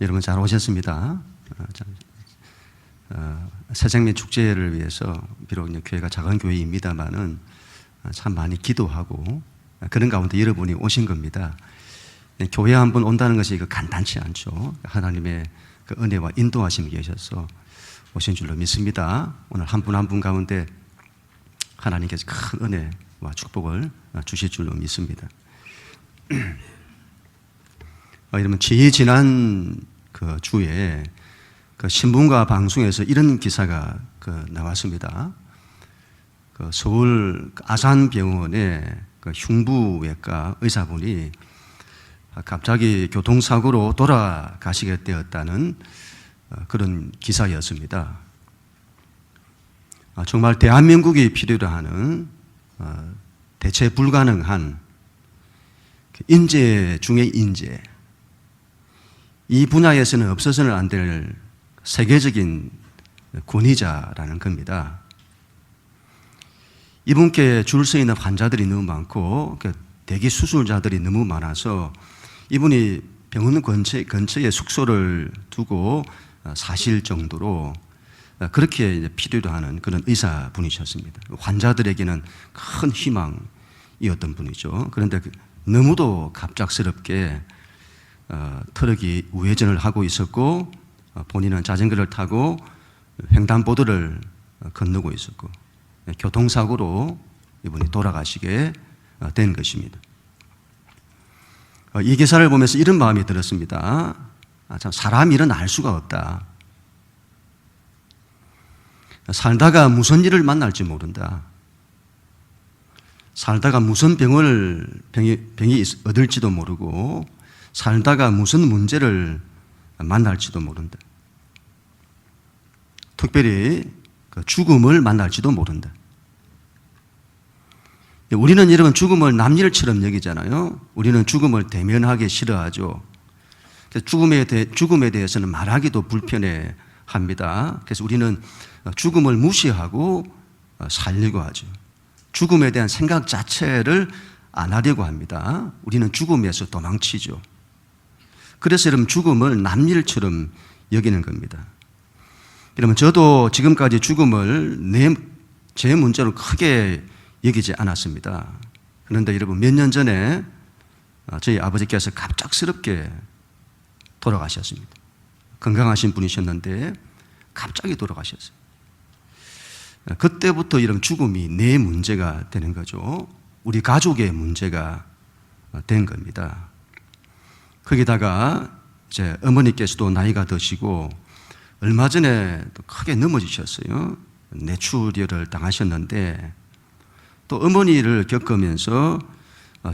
여러분 잘 오셨습니다. 새생명 축제를 위해서 비록 교회가 작은 교회입니다만은 참 많이 기도하고 그런 가운데 여러분이 오신 겁니다. 교회 한번 온다는 것이 간단치 않죠. 하나님의 그 은혜와 인도하심이 계셔서 오신 줄로 믿습니다. 오늘 한 분 한 분 가운데 하나님께서 큰 은혜와 축복을 주실 줄로 믿습니다. 여러분, 지난 그 주에 그 신문과 방송에서 이런 기사가 나왔습니다. 그 서울 아산병원의 그 흉부외과 의사분이 갑자기 교통사고로 돌아가시게 되었다는 그런 기사였습니다. 정말 대한민국이 필요로 하는 대체 불가능한 인재 중의 인재, 이 분야에서는 없어서는 안 될 세계적인 권위자라는 겁니다. 이분께 줄 서 있는 환자들이 너무 많고 대기 수술자들이 너무 많아서 이분이 병원 근처에 숙소를 두고 사실 정도로 그렇게 필요로 하는 그런 의사분이셨습니다. 환자들에게는 큰 희망이었던 분이죠. 그런데 너무도 갑작스럽게 트럭이 우회전을 하고 있었고 본인은 자전거를 타고 횡단보도를 건너고 있었고 교통사고로 이분이 돌아가시게 된 것입니다. 이 기사를 보면서 이런 마음이 들었습니다. 참 사람 일은 알 수가 없다. 살다가 무슨 일을 만날지 모른다. 살다가 무슨 병이 얻을지도 모르고 살다가 무슨 문제를 만날지도 모른다. 특별히 죽음을 만날지도 모른다. 우리는 여러분 죽음을 남일처럼 여기잖아요. 우리는 죽음을 대면하기 싫어하죠. 죽음에 대해서는 말하기도 불편해합니다. 그래서 우리는 죽음을 무시하고 살려고 하죠. 죽음에 대한 생각 자체를 안 하려고 합니다. 우리는 죽음에서 도망치죠. 그래서 여러분 죽음을 남일처럼 여기는 겁니다. 여러분 저도 지금까지 죽음을 제 문제로 크게 여기지 않았습니다. 그런데 여러분 몇 년 전에 저희 아버지께서 갑작스럽게 돌아가셨습니다. 건강하신 분이셨는데 갑자기 돌아가셨어요. 그때부터 여러분 죽음이 내 문제가 되는 거죠. 우리 가족의 문제가 된 겁니다. 거기다가 이제 어머니께서도 나이가 드시고 얼마 전에 또 크게 넘어지셨어요. 뇌출혈을 당하셨는데 또 어머니를 겪으면서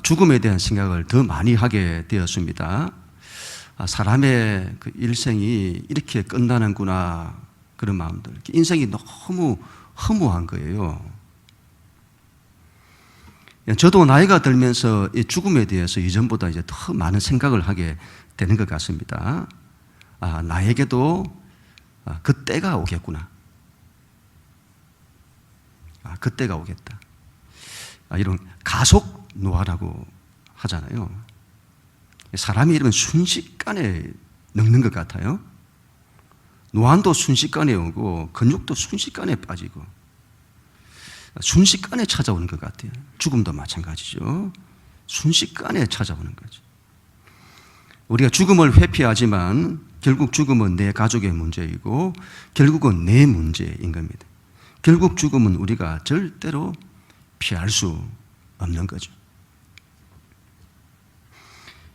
죽음에 대한 생각을 더 많이 하게 되었습니다. 사람의 그 일생이 이렇게 끝나는구나 그런 마음들. 인생이 너무 허무한 거예요. 저도 나이가 들면서 이 죽음에 대해서 이전보다 이제 더 많은 생각을 하게 되는 것 같습니다. 나에게도 그때가 오겠구나. 그때가 오겠다. 이런 가속 노화라고 하잖아요. 사람이 이러면 순식간에 늙는 것 같아요. 노안도 순식간에 오고 근육도 순식간에 빠지고 순식간에 찾아오는 것 같아요. 죽음도 마찬가지죠. 순식간에 찾아오는 거죠. 우리가 죽음을 회피하지만 결국 죽음은 내 가족의 문제이고 결국은 내 문제인 겁니다. 결국 죽음은 우리가 절대로 피할 수 없는 거죠.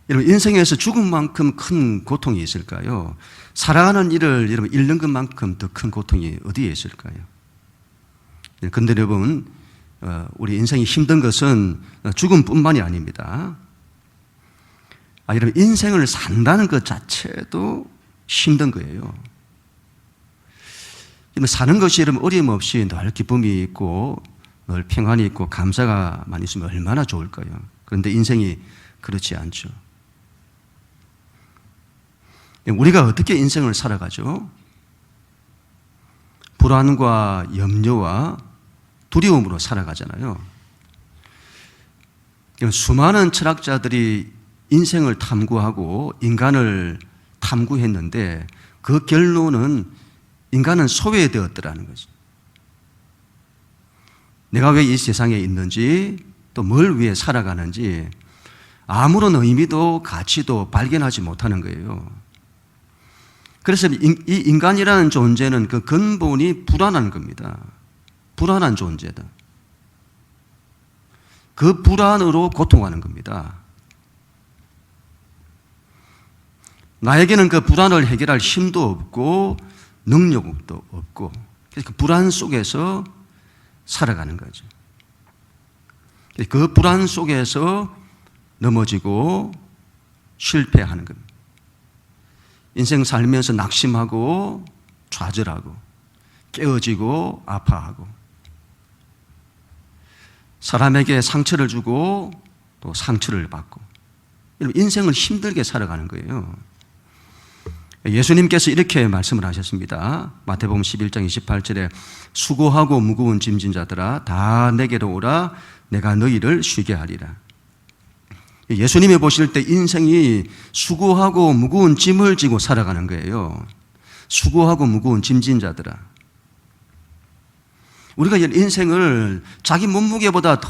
여러분 인생에서 죽음만큼 큰 고통이 있을까요? 살아가는 일을 여러분 잃는 것만큼 더 큰 고통이 어디에 있을까요? 그런데 여러분 우리 인생이 힘든 것은 죽음뿐만이 아닙니다. 여러분 인생을 산다는 것 자체도 힘든 거예요. 사는 것이 여러분 어림없이 늘 기쁨이 있고 늘 평안이 있고 감사가 많이 있으면 얼마나 좋을까요? 그런데 인생이 그렇지 않죠. 우리가 어떻게 인생을 살아가죠? 불안과 염려와 두려움으로 살아가잖아요. 수많은 철학자들이 인생을 탐구하고 인간을 탐구했는데 그 결론은 인간은 소외되었더라는 거죠. 내가 왜 이 세상에 있는지, 또 뭘 위해 살아가는지 아무런 의미도 가치도 발견하지 못하는 거예요. 그래서 이 인간이라는 존재는 그 근본이 불안한 겁니다. 불안한 존재다. 그 불안으로 고통하는 겁니다. 나에게는 그 불안을 해결할 힘도 없고 능력도 없고, 그래서 그 불안 속에서 살아가는 거죠. 그 불안 속에서 넘어지고 실패하는 겁니다. 인생 살면서 낙심하고 좌절하고 깨어지고 아파하고, 사람에게 상처를 주고 또 상처를 받고, 인생을 힘들게 살아가는 거예요. 예수님께서 이렇게 말씀을 하셨습니다. 마태복음 11장 28절에 수고하고 무거운 짐진 자들아 다 내게로 오라 내가 너희를 쉬게 하리라. 예수님이 보실 때 인생이 수고하고 무거운 짐을 지고 살아가는 거예요. 수고하고 무거운 짐진 자들아. 우리가 인생을 자기 몸무게보다 더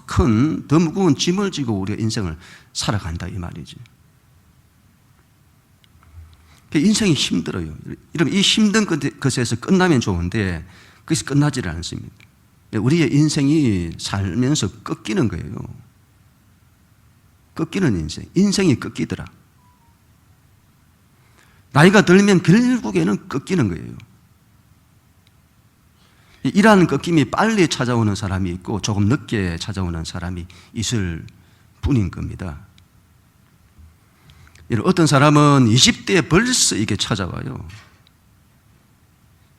큰, 더 무거운 짐을 지고 우리가 인생을 살아간다 이 말이지. 인생이 힘들어요. 이러면 이 힘든 것에서 끝나면 좋은데 그것이 끝나질 않습니다. 우리의 인생이 살면서 꺾이는 거예요. 꺾이는 인생. 인생이 꺾이더라. 나이가 들면 결국에는 꺾이는 거예요. 이러한 꺾임이 빨리 찾아오는 사람이 있고 조금 늦게 찾아오는 사람이 있을 뿐인 겁니다. 어떤 사람은 20대에 벌써 이게 찾아와요.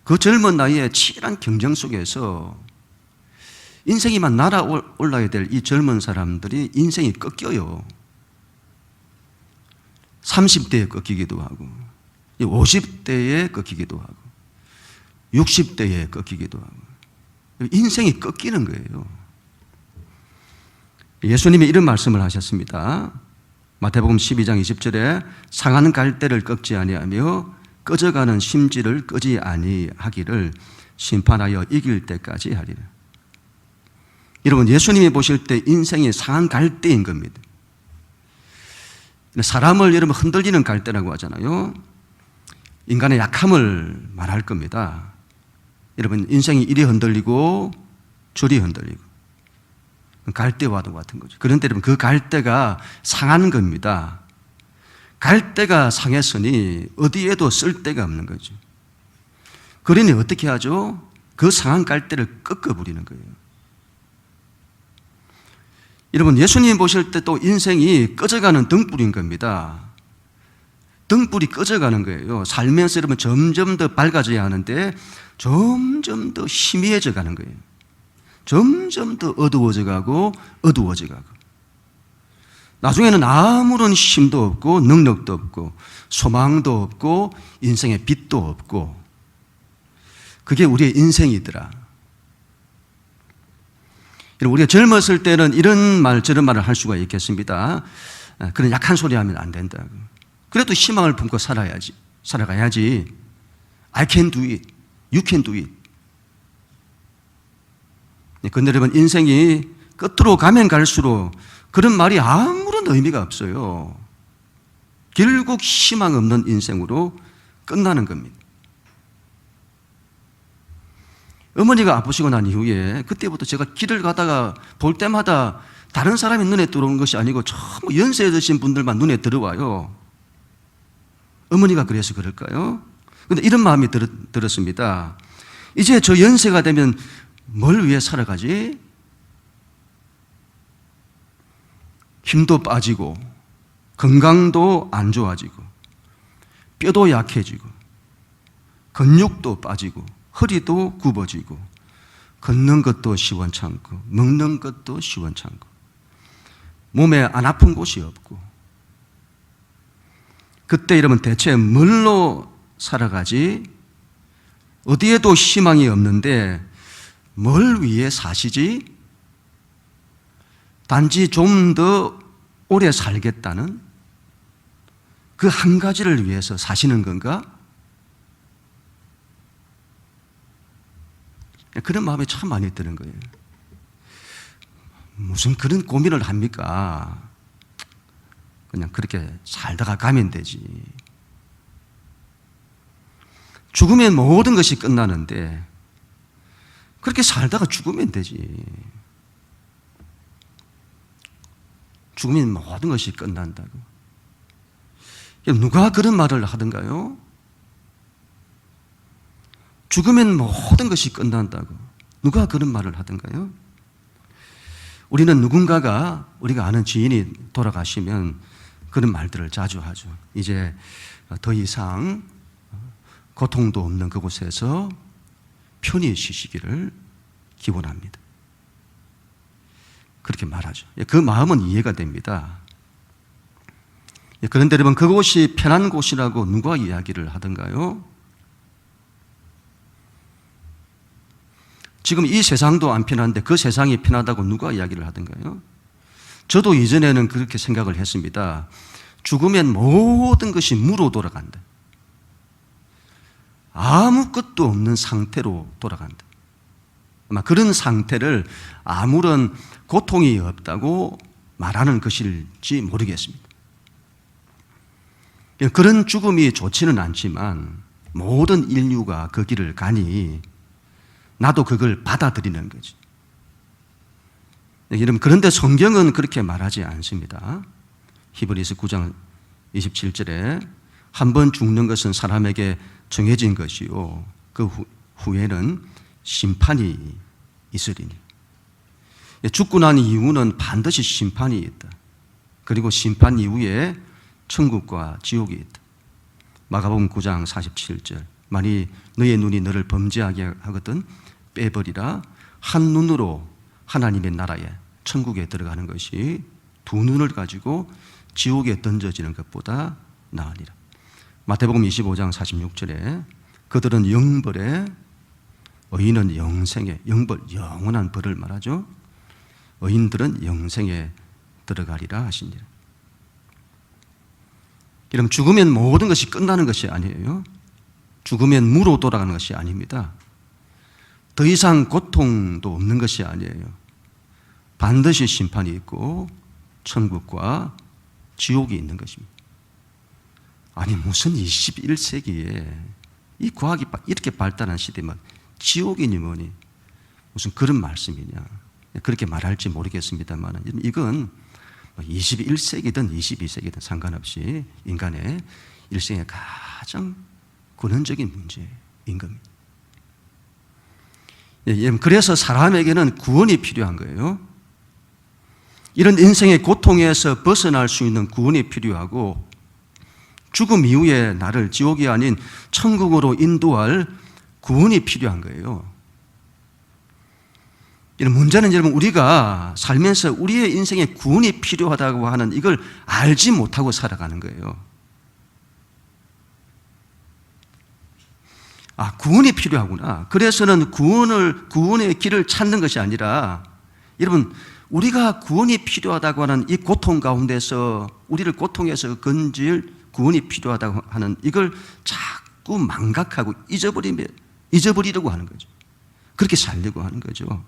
그 젊은 나이에 치열한 경쟁 속에서 인생이 막 날아올라야 될 이 젊은 사람들이 인생이 꺾여요. 30대에 꺾이기도 하고 50대에 꺾이기도 하고 60대에 꺾이기도 하고, 인생이 꺾이는 거예요. 예수님이 이런 말씀을 하셨습니다. 마태복음 12장 20절에 상하는 갈대를 꺾지 아니하며 꺼져가는 심지를 끄지 아니하기를 심판하여 이길 때까지 하리라. 여러분, 예수님이 보실 때 인생이 상한 갈대인 겁니다. 사람을 여러분 흔들리는 갈대라고 하잖아요. 인간의 약함을 말할 겁니다. 여러분, 인생이 이리 흔들리고 저리 흔들리고 갈대와도 같은 거죠. 그런데 여러분, 그 갈대가 상한 겁니다. 갈대가 상했으니 어디에도 쓸 데가 없는 거죠. 그러니 어떻게 하죠? 그 상한 갈대를 꺾어버리는 거예요. 여러분, 예수님 보실 때 또 인생이 꺼져가는 등불인 겁니다. 등불이 꺼져가는 거예요. 살면서 여러분 점점 더 밝아져야 하는데 점점 더 희미해져 가는 거예요. 점점 더 어두워져 가고 어두워져 가고, 나중에는 아무런 힘도 없고 능력도 없고 소망도 없고 인생의 빛도 없고, 그게 우리의 인생이더라. 우리가 젊었을 때는 이런 말 저런 말을 할 수가 있겠습니다. 그런 약한 소리 하면 안 된다. 그래도 희망을 품고 살아가야지. I can do it. You can do it. 그런데 여러분, 인생이 끝으로 가면 갈수록 그런 말이 아무런 의미가 없어요. 결국 희망 없는 인생으로 끝나는 겁니다. 어머니가 아프시고 난 이후에 그때부터 제가 길을 가다가 볼 때마다 다른 사람이 눈에 들어오는 것이 아니고 전부 연세 드신 분들만 눈에 들어와요. 어머니가 그래서 그럴까요? 그런데 이런 마음이 들었습니다. 이제 저 연세가 되면 뭘 위해 살아가지? 힘도 빠지고 건강도 안 좋아지고 뼈도 약해지고 근육도 빠지고 허리도 굽어지고 걷는 것도 시원찮고 먹는 것도 시원찮고 몸에 안 아픈 곳이 없고, 그때 이러면 대체 뭘로 살아가지? 어디에도 희망이 없는데 뭘 위해 사시지? 단지 좀 더 오래 살겠다는 그 한 가지를 위해서 사시는 건가? 그런 마음이 참 많이 드는 거예요. 무슨 그런 고민을 합니까? 그냥 그렇게 살다가 가면 되지. 죽으면 모든 것이 끝나는데 그렇게 살다가 죽으면 되지. 죽으면 모든 것이 끝난다고. 누가 그런 말을 하던가요? 죽으면 모든 것이 끝난다고. 누가 그런 말을 하던가요? 우리는 누군가가, 우리가 아는 지인이 돌아가시면 그런 말들을 자주 하죠. 이제 더 이상 고통도 없는 그곳에서 편히 쉬시기를 기원합니다. 그렇게 말하죠. 그 마음은 이해가 됩니다. 그런데 여러분, 그곳이 편한 곳이라고 누가 이야기를 하던가요? 지금 이 세상도 안 편한데 그 세상이 편하다고 누가 이야기를 하던가요? 저도 이전에는 그렇게 생각을 했습니다. 죽으면 모든 것이 무로 돌아간다. 아무것도 없는 상태로 돌아간다. 아마 그런 상태를 아무런 고통이 없다고 말하는 것일지 모르겠습니다. 그런 죽음이 좋지는 않지만 모든 인류가 그 길을 가니 나도 그걸 받아들이는 거지. 여러분, 그런데 성경은 그렇게 말하지 않습니다. 히브리서 9장 27절에 한 번 죽는 것은 사람에게 정해진 것이요 그 후에는 심판이 있으리니. 죽고 난 이후는 반드시 심판이 있다. 그리고 심판 이후에 천국과 지옥이 있다. 마가복음 9장 47절 만일 너의 눈이 너를 범죄하게 하거든 빼버리라. 한 눈으로 하나님의 나라에 천국에 들어가는 것이 두 눈을 가지고 지옥에 던져지는 것보다 나으니라. 마태복음 25장 46절에 그들은 영벌에 의인은 영생에, 영벌 영원한 벌을 말하죠. 의인들은 영생에 들어가리라 하시니라. 그럼 죽으면 모든 것이 끝나는 것이 아니에요. 죽으면 무로 돌아가는 것이 아닙니다. 더 이상 고통도 없는 것이 아니에요. 반드시 심판이 있고 천국과 지옥이 있는 것입니다. 아니 무슨 21세기에 이 과학이 이렇게 발달한 시대에 막 지옥이니 뭐니 무슨 그런 말씀이냐 그렇게 말할지 모르겠습니다만 이건 21세기든 22세기든 상관없이 인간의 일생의 가장 근원적인 문제인 겁니다. 그래서 사람에게는 구원이 필요한 거예요. 이런 인생의 고통에서 벗어날 수 있는 구원이 필요하고 죽음 이후에 나를 지옥이 아닌 천국으로 인도할 구원이 필요한 거예요. 이런 문제는 여러분 우리가 살면서 우리의 인생에 구원이 필요하다고 하는 이걸 알지 못하고 살아가는 거예요. 아, 구원이 필요하구나. 그래서는 구원의 길을 찾는 것이 아니라 여러분 우리가 구원이 필요하다고 하는 이 고통 가운데서 우리를 고통에서 건질 구원이 필요하다고 하는 이걸 자꾸 망각하고 잊어버리려고 하는 거죠. 그렇게 살려고 하는 거죠.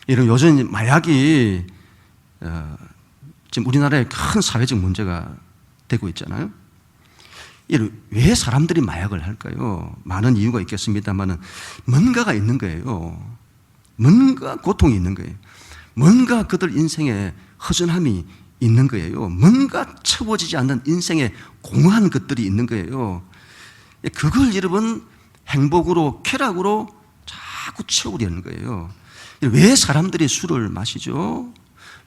이런 요즘 마약이 지금 우리나라에 큰 사회적 문제가 되고 있잖아요. 왜 사람들이 마약을 할까요? 많은 이유가 있겠습니다만 뭔가가 있는 거예요. 뭔가 고통이 있는 거예요. 뭔가 그들 인생에 허전함이 있는 거예요. 뭔가 채워지지 않는 인생에 공허한 것들이 있는 거예요. 그걸 여러분 행복으로 쾌락으로 자꾸 채우려는 거예요. 왜 사람들이 술을 마시죠?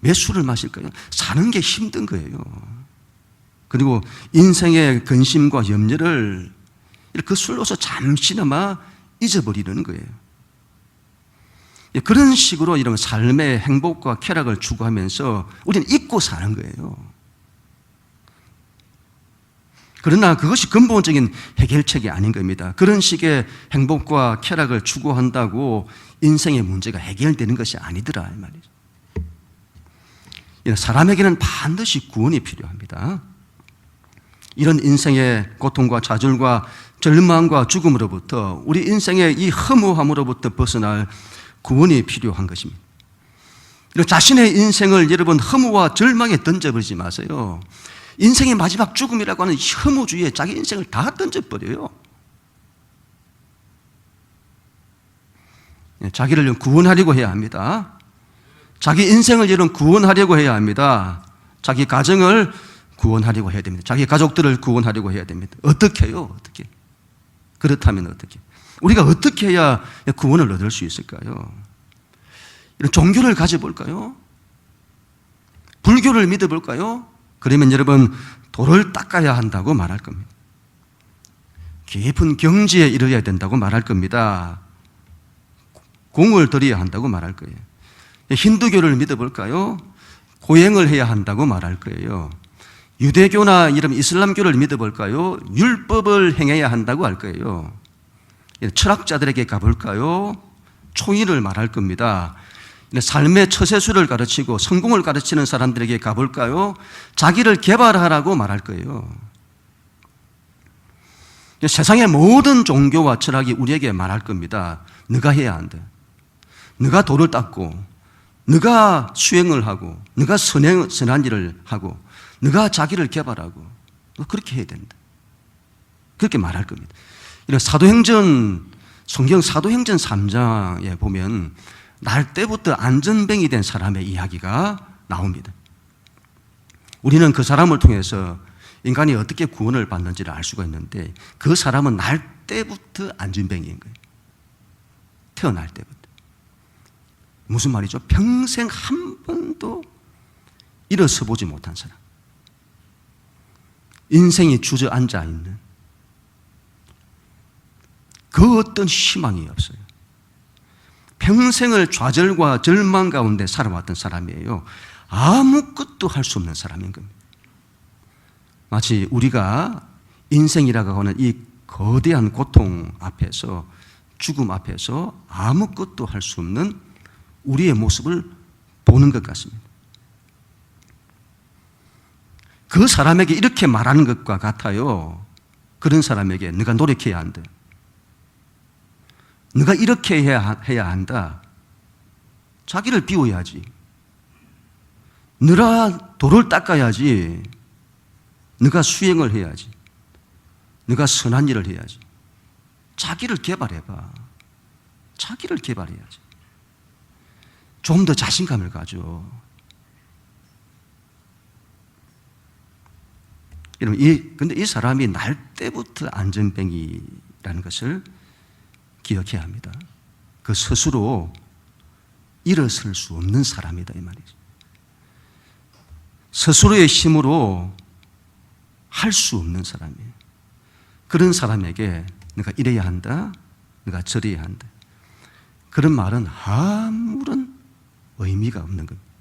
왜 술을 마실까요? 사는 게 힘든 거예요. 그리고 인생의 근심과 염려를 그 술로서 잠시나마 잊어버리는 거예요. 그런 식으로 이런 삶의 행복과 쾌락을 추구하면서 우리는 잊고 사는 거예요. 그러나 그것이 근본적인 해결책이 아닌 겁니다. 그런 식의 행복과 쾌락을 추구한다고 인생의 문제가 해결되는 것이 아니더라 이 말이죠. 사람에게는 반드시 구원이 필요합니다. 이런 인생의 고통과 좌절과 절망과 죽음으로부터 우리 인생의 이 허무함으로부터 벗어날 구원이 필요한 것입니다. 자신의 인생을 여러분 허무와 절망에 던져버리지 마세요. 인생의 마지막 죽음이라고 하는 허무주의에 자기 인생을 다 던져버려요. 자기를 구원하려고 해야 합니다. 자기 인생을 여러분 구원하려고 해야 합니다. 자기 가정을 구원하려고 해야 됩니다. 자기 가족들을 구원하려고 해야 됩니다. 어떻게 해요? 어떻게? 그렇다면 어떻게? 우리가 어떻게 해야 구원을 얻을 수 있을까요? 이런 종교를 가져볼까요? 불교를 믿어볼까요? 그러면 여러분 돌을 닦아야 한다고 말할 겁니다. 깊은 경지에 이르러야 된다고 말할 겁니다. 공을 들여야 한다고 말할 거예요. 힌두교를 믿어볼까요? 고행을 해야 한다고 말할 거예요. 유대교나 이런 이슬람교를 믿어볼까요? 율법을 행해야 한다고 할 거예요. 철학자들에게 가볼까요? 총의를 말할 겁니다. 삶의 처세술을 가르치고 성공을 가르치는 사람들에게 가볼까요? 자기를 개발하라고 말할 거예요. 세상의 모든 종교와 철학이 우리에게 말할 겁니다. 네가 해야 한다. 네가 돌을 닦고, 네가 수행을 하고, 네가 선한 일을 하고, 네가 자기를 개발하고, 그렇게 해야 된다. 그렇게 말할 겁니다. 이런 성경 사도행전 3장에 보면 날 때부터 안전뱅이 된 사람의 이야기가 나옵니다. 우리는 그 사람을 통해서 인간이 어떻게 구원을 받는지를 알 수가 있는데 그 사람은 날 때부터 안전뱅이인 거예요. 태어날 때부터. 무슨 말이죠? 평생 한 번도 일어서 보지 못한 사람. 인생이 주저앉아 있는 그 어떤 희망이 없어요. 평생을 좌절과 절망 가운데 살아왔던 사람이에요. 아무것도 할 수 없는 사람인 겁니다. 마치 우리가 인생이라고 하는 이 거대한 고통 앞에서, 죽음 앞에서 아무것도 할 수 없는 우리의 모습을 보는 것 같습니다. 그 사람에게 이렇게 말하는 것과 같아요. 그런 사람에게 네가 노력해야 한다. 네가 이렇게 해야 한다. 자기를 비워야지. 네가 돌을 닦아야지. 네가 수행을 해야지. 네가 선한 일을 해야지. 자기를 개발해봐. 자기를 개발해야지. 좀 더 자신감을 가져. 그런데 이 사람이 날 때부터 안전뱅이라는 것을 기억해야 합니다. 그 스스로 일어설 수 없는 사람이다 이 말이죠. 스스로의 힘으로 할 수 없는 사람이에요. 그런 사람에게 네가 이래야 한다, 네가 저래야 한다. 그런 말은 아무런 의미가 없는 겁니다.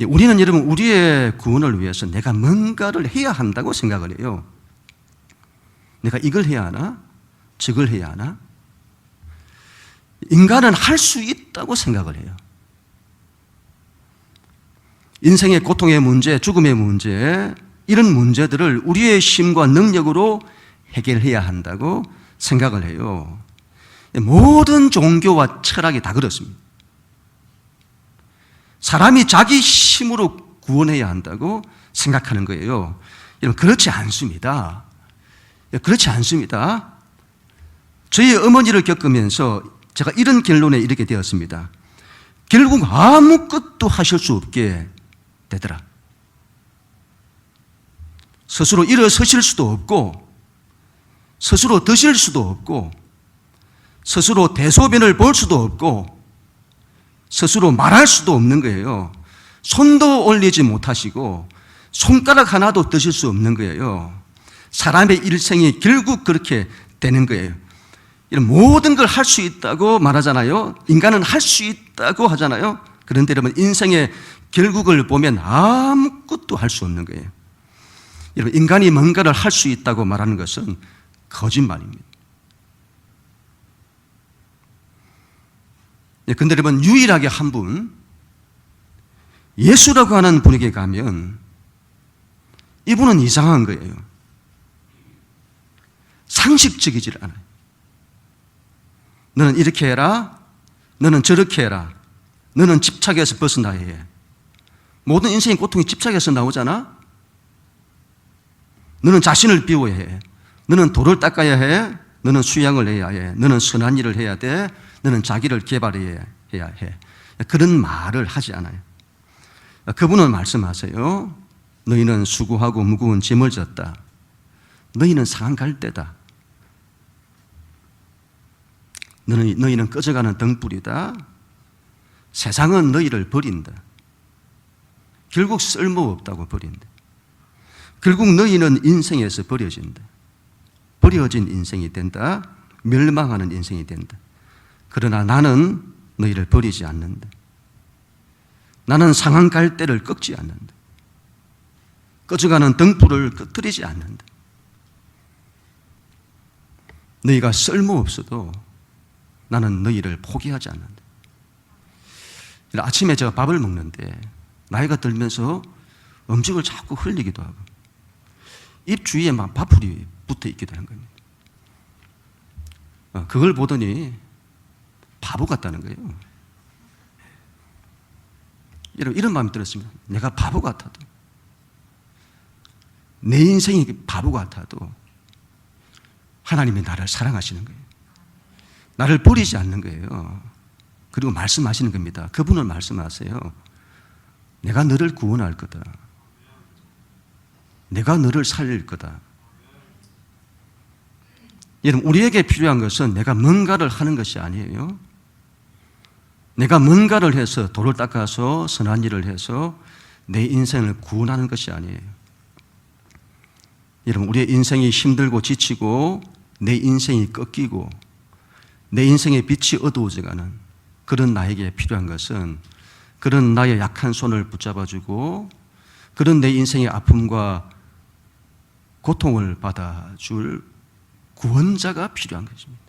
우리는 여러분 우리의 구원을 위해서 내가 뭔가를 해야 한다고 생각을 해요. 내가 이걸 해야 하나? 저걸 해야 하나? 인간은 할 수 있다고 생각을 해요. 인생의 고통의 문제, 죽음의 문제, 이런 문제들을 우리의 힘과 능력으로 해결해야 한다고 생각을 해요. 모든 종교와 철학이 다 그렇습니다. 사람이 자기 힘으로 구원해야 한다고 생각하는 거예요. 여러분, 그렇지 않습니다. 그렇지 않습니다. 저희 어머니를 겪으면서 제가 이런 결론에 이르게 되었습니다. 결국 아무것도 하실 수 없게 되더라. 스스로 일어서실 수도 없고, 스스로 드실 수도 없고, 스스로 대소변을 볼 수도 없고, 스스로 말할 수도 없는 거예요. 손도 올리지 못하시고, 손가락 하나도 드실 수 없는 거예요. 사람의 일생이 결국 그렇게 되는 거예요. 이런 모든 걸 할 수 있다고 말하잖아요. 인간은 할 수 있다고 하잖아요. 그런데 여러분, 인생의 결국을 보면 아무것도 할 수 없는 거예요. 여러분, 인간이 뭔가를 할 수 있다고 말하는 것은 거짓말입니다. 그런데 여러분, 유일하게 한 분, 예수라고 하는 분에게 가면 이분은 이상한 거예요. 상식적이질 않아요. 너는 이렇게 해라. 너는 저렇게 해라. 너는 집착에서 벗어나야 해. 모든 인생의 고통이 집착에서 나오잖아. 너는 자신을 비워야 해. 너는 돌을 닦아야 해. 너는 수양을 해야 해. 너는 선한 일을 해야 돼. 너는 자기를 개발해야 해. 그런 말을 하지 않아요. 그분은 말씀하세요. 너희는 수고하고 무거운 짐을 졌다. 너희는 상한 갈대다. 너희는 꺼져가는 등불이다. 세상은 너희를 버린다. 결국 쓸모없다고 버린다. 결국 너희는 인생에서 버려진다. 버려진 인생이 된다. 멸망하는 인생이 된다. 그러나 나는 너희를 버리지 않는다. 나는 상한 갈대를 꺾지 않는다. 꺼져가는 등불을 꺼뜨리지 않는다. 너희가 쓸모없어도 나는 너희를 포기하지 않는다. 아침에 제가 밥을 먹는데 나이가 들면서 음식을 자꾸 흘리기도 하고 입 주위에 막 밥풀이 붙어 있기도 하는 겁니다. 그걸 보더니 바보 같다는 거예요. 이런 마음이 들었습니다. 내가 바보 같아도, 내 인생이 바보 같아도 하나님이 나를 사랑하시는 거예요. 나를 버리지 않는 거예요. 그리고 말씀하시는 겁니다. 그분은 말씀하세요. 내가 너를 구원할 거다. 내가 너를 살릴 거다. 여러분, 우리에게 필요한 것은 내가 뭔가를 하는 것이 아니에요. 내가 뭔가를 해서 돌을 닦아서 선한 일을 해서 내 인생을 구원하는 것이 아니에요. 여러분, 우리의 인생이 힘들고 지치고 내 인생이 꺾이고 내 인생의 빛이 어두워져가는 그런 나에게 필요한 것은 그런 나의 약한 손을 붙잡아주고 그런 내 인생의 아픔과 고통을 받아줄 구원자가 필요한 것입니다.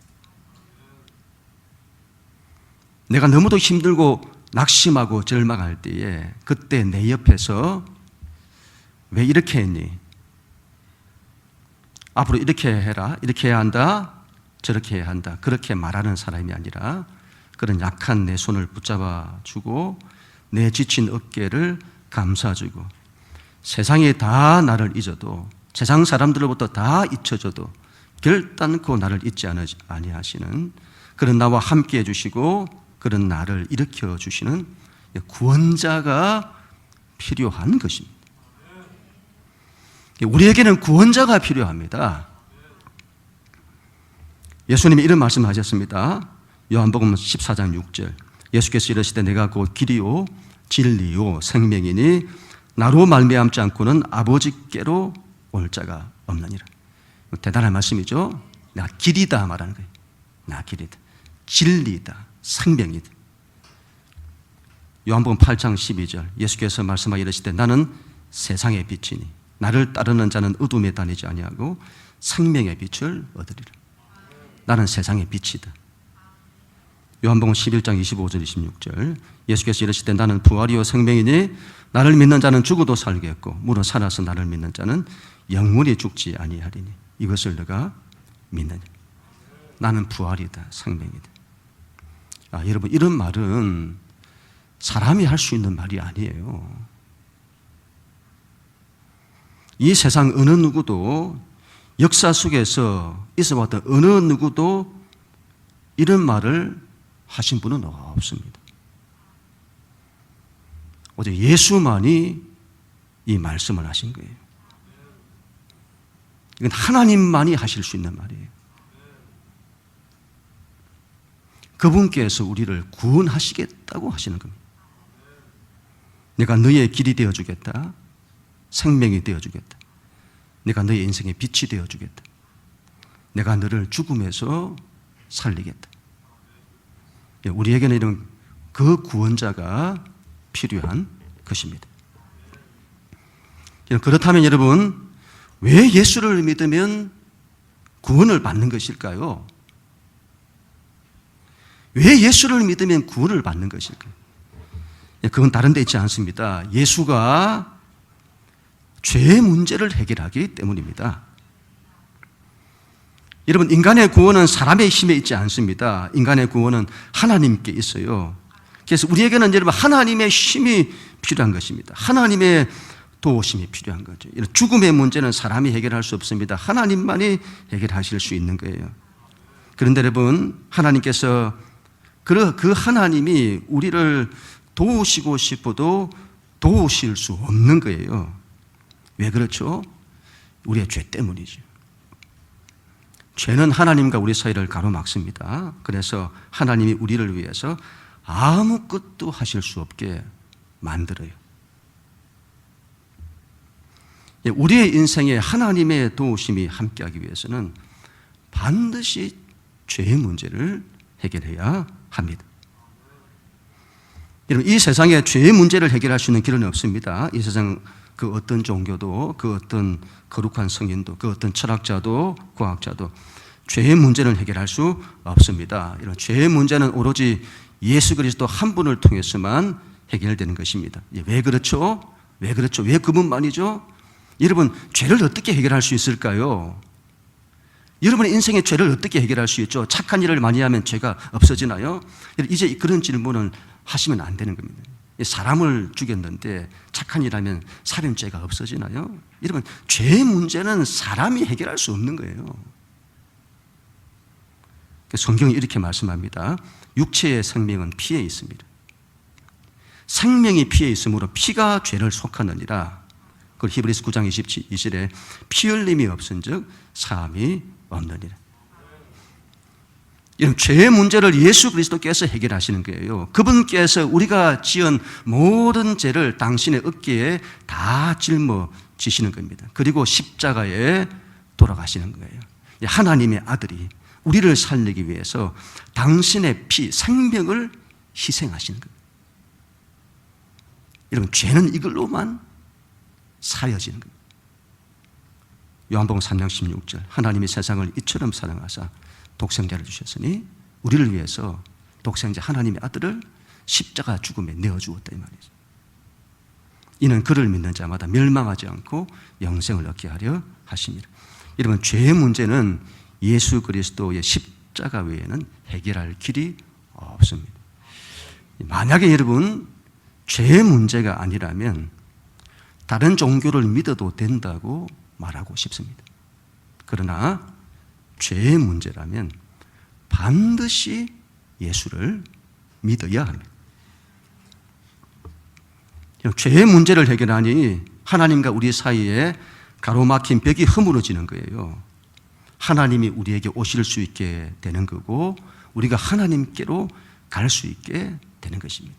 내가 너무도 힘들고 낙심하고 절망할 때에 그때 내 옆에서 왜 이렇게 했니? 앞으로 이렇게 해라, 이렇게 해야 한다, 저렇게 해야 한다, 그렇게 말하는 사람이 아니라 그런 약한 내 손을 붙잡아 주고 내 지친 어깨를 감싸주고 세상이 다 나를 잊어도 세상 사람들로부터 다 잊혀져도 결단코 나를 잊지 아니하시는 그런 나와 함께 해주시고 그런 나를 일으켜 주시는 구원자가 필요한 것입니다. 우리에게는 구원자가 필요합니다. 예수님이 이런 말씀하셨습니다. 요한복음 14장 6절 예수께서 이르시되 내가 곧 길이요 진리요 생명이니 나로 말미암지 않고는 아버지께로 올 자가 없느니라. 대단한 말씀이죠. 내가 길이다 말하는 거예요. 나 길이다. 진리다. 생명이다. 요한복음 8장 12절 예수께서 말씀하여 이르시되 나는 세상의 빛이니 나를 따르는 자는 어둠에 다니지 아니하고 생명의 빛을 얻으리라. 나는 세상의 빛이다. 요한복음 11장 25절 26절 예수께서 이르시되 나는 부활이요 생명이니 나를 믿는 자는 죽어도 살겠고 무릇 살아서 나를 믿는 자는 영원히 죽지 아니하리니 이것을 내가 믿느냐. 나는 부활이다. 생명이다. 여러분, 이런 말은 사람이 할 수 있는 말이 아니에요. 이 세상 어느 누구도 역사 속에서 있어왔던 어느 누구도 이런 말을 하신 분은 없습니다. 오직 예수만이 이 말씀을 하신 거예요. 이건 하나님만이 하실 수 있는 말이에요. 그분께서 우리를 구원하시겠다고 하시는 겁니다. 내가 너의 길이 되어주겠다. 생명이 되어주겠다. 내가 너의 인생의 빛이 되어주겠다. 내가 너를 죽음에서 살리겠다. 우리에게는 이런 그 구원자가 필요한 것입니다. 그렇다면 여러분, 왜 예수를 믿으면 구원을 받는 것일까요? 왜 예수를 믿으면 구원을 받는 것일까요? 그건 다른 데 있지 않습니다. 예수가 죄의 문제를 해결하기 때문입니다. 여러분, 인간의 구원은 사람의 힘에 있지 않습니다. 인간의 구원은 하나님께 있어요. 그래서 우리에게는 여러분 하나님의 힘이 필요한 것입니다. 하나님의 도우심이 필요한 거죠. 이런 죽음의 문제는 사람이 해결할 수 없습니다. 하나님만이 해결하실 수 있는 거예요. 그런데 여러분, 하나님께서 그 하나님이 우리를 도우시고 싶어도 도우실 수 없는 거예요. 왜 그렇죠? 우리의 죄 때문이죠. 죄는 하나님과 우리 사이를 가로막습니다. 그래서 하나님이 우리를 위해서 아무것도 하실 수 없게 만들어요. 우리의 인생에 하나님의 도우심이 함께하기 위해서는 반드시 죄의 문제를 해결해야 합니다. 여러분, 이 세상에 죄의 문제를 해결할 수 있는 길은 없습니다. 이 세상 그 어떤 종교도, 그 어떤 거룩한 성인도, 그 어떤 철학자도, 과학자도 죄의 문제를 해결할 수 없습니다. 이런 죄의 문제는 오로지 예수 그리스도 한 분을 통해서만 해결되는 것입니다. 왜 그렇죠? 왜 그렇죠? 왜 그분만이죠? 여러분, 죄를 어떻게 해결할 수 있을까요? 여러분의 인생의 죄를 어떻게 해결할 수 있죠? 착한 일을 많이 하면 죄가 없어지나요? 이제 그런 질문을 하시면 안 되는 겁니다. 사람을 죽였는데 착한 일 하면 살인죄가 없어지나요? 여러분, 죄의 문제는 사람이 해결할 수 없는 거예요. 성경이 이렇게 말씀합니다. 육체의 생명은 피에 있습니다. 생명이 피에 있으므로 피가 죄를 속하느니라. 그 히브리서 9장 20절에 피 흘림이 없은즉 사함이 없느니라. 이런 죄의 문제를 예수 그리스도께서 해결하시는 거예요. 그분께서 우리가 지은 모든 죄를 당신의 어깨에 다 짊어지시는 겁니다. 그리고 십자가에 돌아가시는 거예요. 하나님의 아들이 우리를 살리기 위해서 당신의 피, 생명을 희생하시는 거예요. 여러분, 죄는 이걸로만 사여지는 겁니다. 요한복음 3장 16절, 하나님이 세상을 이처럼 사랑하사 독생자를 주셨으니 우리를 위해서 독생자 하나님의 아들을 십자가 죽음에 내어주었다 이 말이죠. 이는 그를 믿는 자마다 멸망하지 않고 영생을 얻게 하려 하십니다. 여러분, 죄의 문제는 예수 그리스도의 십자가 외에는 해결할 길이 없습니다. 만약에 여러분 죄의 문제가 아니라면 다른 종교를 믿어도 된다고 말하고 싶습니다. 그러나 죄의 문제라면 반드시 예수를 믿어야 합니다. 죄의 문제를 해결하니 하나님과 우리 사이에 가로막힌 벽이 허물어지는 거예요. 하나님이 우리에게 오실 수 있게 되는 거고 우리가 하나님께로 갈 수 있게 되는 것입니다.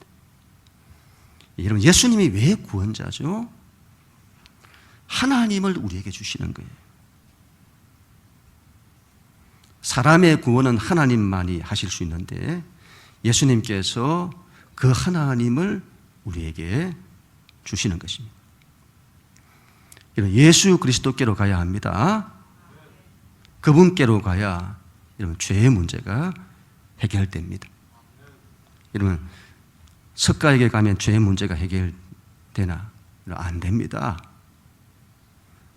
여러분, 예수님이 왜 구원자죠? 하나님을 우리에게 주시는 거예요. 사람의 구원은 하나님만이 하실 수 있는데 예수님께서 그 하나님을 우리에게 주시는 것입니다. 예수 그리스도께로 가야 합니다. 그분께로 가야 여러분 죄의 문제가 해결됩니다. 여러분, 석가에게 가면 죄의 문제가 해결되나? 안 됩니다.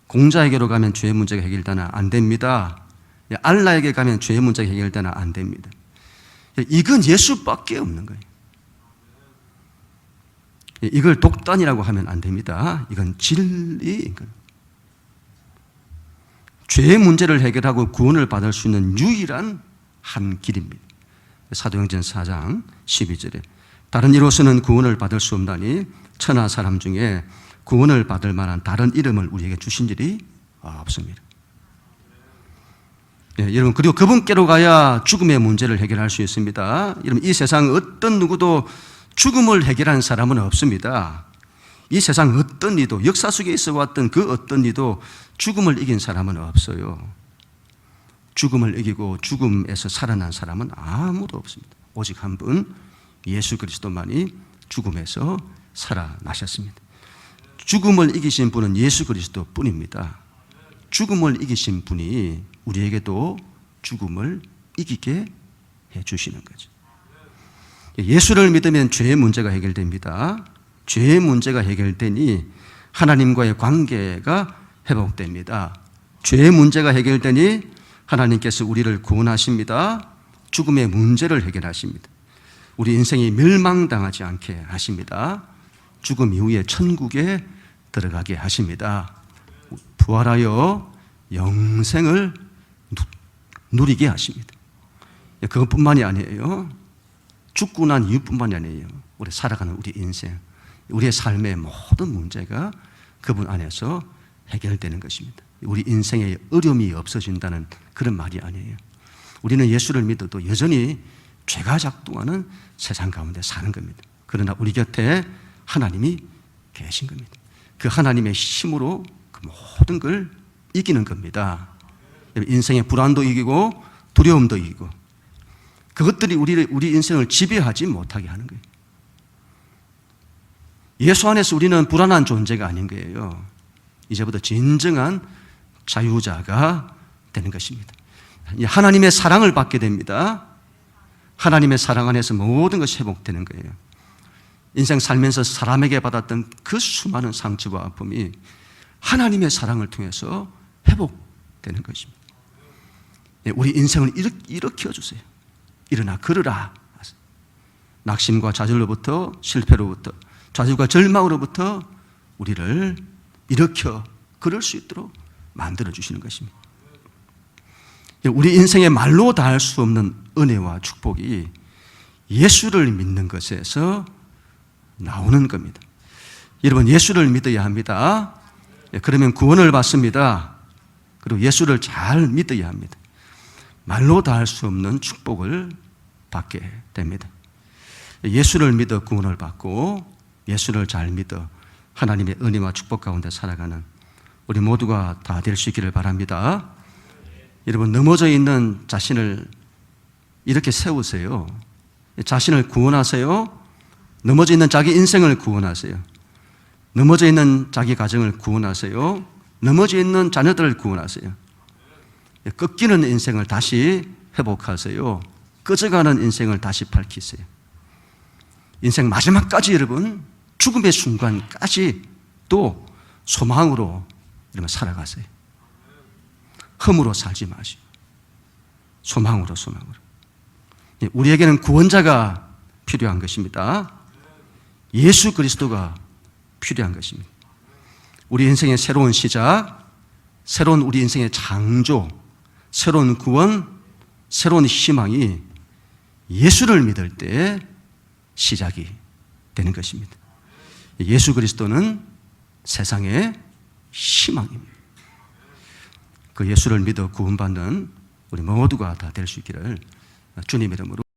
공자에게로 가면 죄의 문제가 해결되나? 안 됩니다. 알라에게 가면 죄의 문제가 해결되나? 안 됩니다. 이건 예수밖에 없는 거예요. 이걸 독단이라고 하면 안 됩니다. 이건 진리인 거예요. 죄의 문제를 해결하고 구원을 받을 수 있는 유일한 한 길입니다. 사도행전 4장 12절에 다른 이로서는 구원을 받을 수 없나니 천하 사람 중에 구원을 받을 만한 다른 이름을 우리에게 주신 일이 없습니다. 네, 여러분, 그리고 그분께로 가야 죽음의 문제를 해결할 수 있습니다. 여러분, 이 세상 어떤 누구도 죽음을 해결한 사람은 없습니다. 이 세상 어떤 이도, 역사 속에 있어 왔던 그 어떤 이도 죽음을 이긴 사람은 없어요. 죽음을 이기고 죽음에서 살아난 사람은 아무도 없습니다. 오직 한 분, 예수 그리스도만이 죽음에서 살아나셨습니다. 죽음을 이기신 분은 예수 그리스도 뿐입니다. 죽음을 이기신 분이 우리에게도 죽음을 이기게 해주시는 거죠. 예수를 믿으면 죄의 문제가 해결됩니다. 죄의 문제가 해결되니 하나님과의 관계가 회복됩니다. 죄의 문제가 해결되니 하나님께서 우리를 구원하십니다. 죽음의 문제를 해결하십니다. 우리 인생이 멸망당하지 않게 하십니다. 죽음 이후에 천국에 들어가게 하십니다. 부활하여 영생을 누리게 하십니다. 그것뿐만이 아니에요. 죽고 난 이후뿐만이 아니에요. 우리 살아가는 우리 인생, 우리의 삶의 모든 문제가 그분 안에서 해결되는 것입니다. 우리 인생에 어려움이 없어진다는 그런 말이 아니에요. 우리는 예수를 믿어도 여전히 죄가 작동하는 세상 가운데 사는 겁니다. 그러나 우리 곁에 하나님이 계신 겁니다. 그 하나님의 힘으로 그 모든 걸 이기는 겁니다. 인생의 불안도 이기고 두려움도 이기고 그것들이 우리 인생을 지배하지 못하게 하는 거예요. 예수 안에서 우리는 불안한 존재가 아닌 거예요. 이제부터 진정한 자유자가 되는 것입니다. 하나님의 사랑을 받게 됩니다. 하나님의 사랑 안에서 모든 것이 회복되는 거예요. 인생 살면서 사람에게 받았던 그 수많은 상처와 아픔이 하나님의 사랑을 통해서 회복되는 것입니다. 우리 인생을 일으켜 주세요. 일어나 걸으라. 낙심과 좌절로부터, 실패로부터, 좌절과 절망으로부터 우리를 일으켜 걸을 수 있도록 만들어 주시는 것입니다. 우리 인생에 말로 다 할 수 없는 은혜와 축복이 예수를 믿는 것에서 나오는 겁니다. 여러분, 예수를 믿어야 합니다. 그러면 구원을 받습니다. 그리고 예수를 잘 믿어야 합니다. 말로 다 할 수 없는 축복을 받게 됩니다. 예수를 믿어 구원을 받고 예수를 잘 믿어 하나님의 은혜와 축복 가운데 살아가는 우리 모두가 다 될 수 있기를 바랍니다. 여러분, 넘어져 있는 자신을 이렇게 세우세요. 자신을 구원하세요. 넘어져 있는 자기 인생을 구원하세요. 넘어져 있는 자기 가정을 구원하세요. 넘어져 있는 자녀들을 구원하세요. 꺾이는 인생을 다시 회복하세요. 꺼져가는 인생을 다시 밝히세요. 인생 마지막까지 여러분, 죽음의 순간까지 또 소망으로 여러분 살아가세요. 흠으로 살지 마시고 소망으로. 우리에게는 구원자가 필요한 것입니다. 예수 그리스도가 필요한 것입니다. 우리 인생의 새로운 시작, 새로운 우리 인생의 창조, 새로운 구원, 새로운 희망이 예수를 믿을 때 시작이 되는 것입니다. 예수 그리스도는 세상의 희망입니다. 그 예수를 믿어 구원받는 우리 모두가 다 될 수 있기를 주님의 이름으로